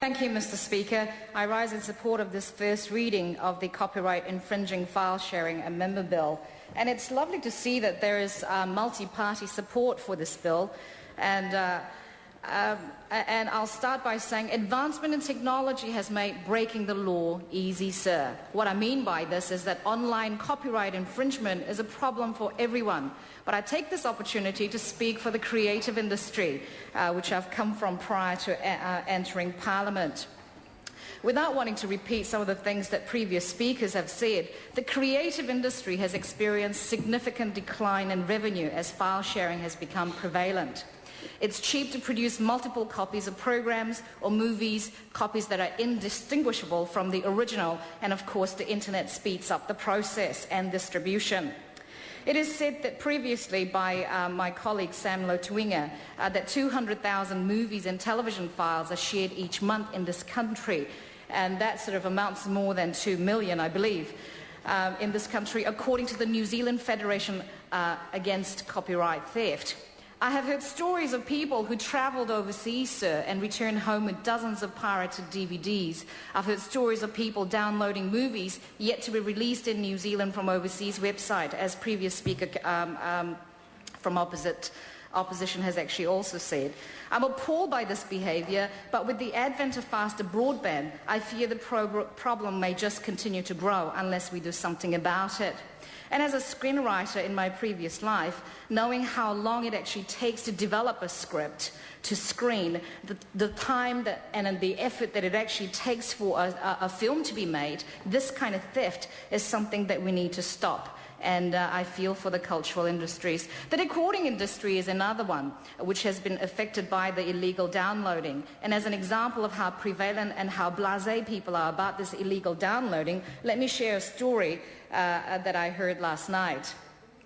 Thank you, Mr. Speaker. I rise in support of this first reading of the Copyright Infringing File Sharing Amendment Bill. And it's lovely to see that there is multi-party support for this bill. And I'll start by saying advancement in technology has made breaking the law easy, sir. What I mean by this is that online copyright infringement is a problem for everyone. But I take this opportunity to speak for the creative industry, which I've come from prior to entering Parliament. Without wanting to repeat some of the things that previous speakers have said, the creative industry has experienced significant decline in revenue as file sharing has become prevalent. It's cheap to produce multiple copies of programs or movies, copies that are indistinguishable from the original, and of course the internet speeds up the process and distribution. It is said that previously by my colleague Sam Lotuinga that 200,000 movies and television files are shared each month in this country, and that sort of amounts to more than 2 million, I believe, in this country, according to the New Zealand Federation Against Copyright Theft. I have heard stories of people who travelled overseas, sir, and returned home with dozens of pirated DVDs. I've heard stories of people downloading movies yet to be released in New Zealand from overseas website, as previous speaker from opposition has actually also said. I'm appalled by this behaviour, but with the advent of faster broadband, I fear the problem may just continue to grow unless we do something about it. And as a screenwriter in my previous life, knowing how long it actually takes to develop a script, to screen, the time and the effort that it actually takes for a film to be made, this kind of theft is something that we need to stop. And I feel for the cultural industries. The recording industry is another one which has been affected by the illegal downloading. And as an example of how prevalent and how blasé people are about this illegal downloading, let me share a story that I heard last night.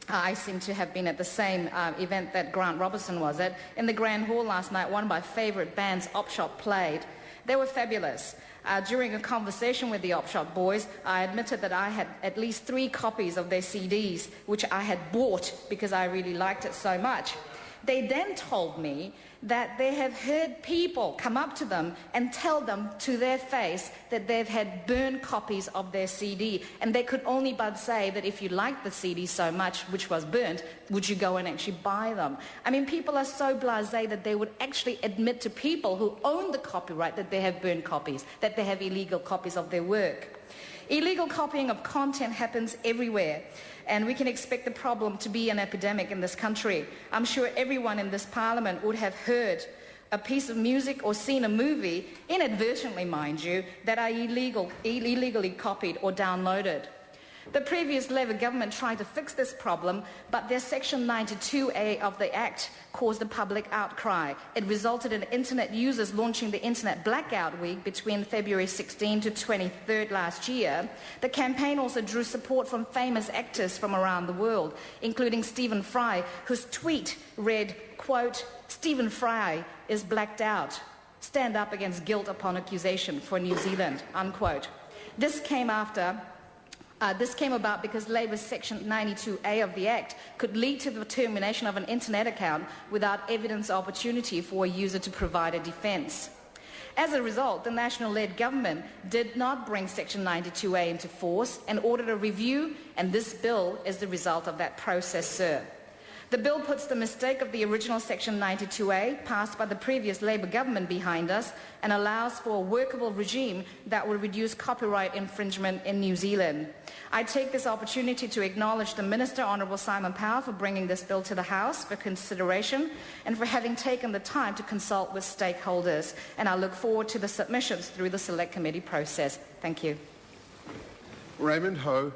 I seem to have been at the same event that Grant Robertson was at. In the Grand Hall last night, one of my favourite bands, Opshop, played. They were fabulous. During a conversation with the Opshop boys, I admitted that I had at least 3 copies of their CDs, which I had bought because I really liked it so much. They then told me that they have heard people come up to them and tell them to their face that they've had burned copies of their CD, and they could only but say that if you liked the CD so much, which was burnt, would you go and actually buy them? I mean, people are so blasé that they would actually admit to people who own the copyright that they have burned copies, that they have illegal copies of their work. Illegal copying of content happens everywhere, and we can expect the problem to be an epidemic in this country. I'm sure everyone in this Parliament would have heard a piece of music or seen a movie, inadvertently mind you, that are illegally copied or downloaded. The previous Labour government tried to fix this problem, but their Section 92A of the Act caused a public outcry. It resulted in internet users launching the Internet Blackout Week between February 16 to 23rd last year. The campaign also drew support from famous actors from around the world, including Stephen Fry, whose tweet read, quote, "Stephen Fry is blacked out. Stand up against guilt upon accusation for New Zealand," unquote. This came about because Labour's Section 92A of the Act could lead to the termination of an internet account without evidence or opportunity for a user to provide a defence. As a result, the National-led government did not bring Section 92A into force and ordered a review, and this bill is the result of that process, sir. The bill puts the mistake of the original Section 92A, passed by the previous Labour government, behind us and allows for a workable regime that will reduce copyright infringement in New Zealand. I take this opportunity to acknowledge the Minister, Honourable Simon Powell, for bringing this bill to the House for consideration and for having taken the time to consult with stakeholders. And I look forward to the submissions through the Select Committee process. Thank you. Raymond Ho.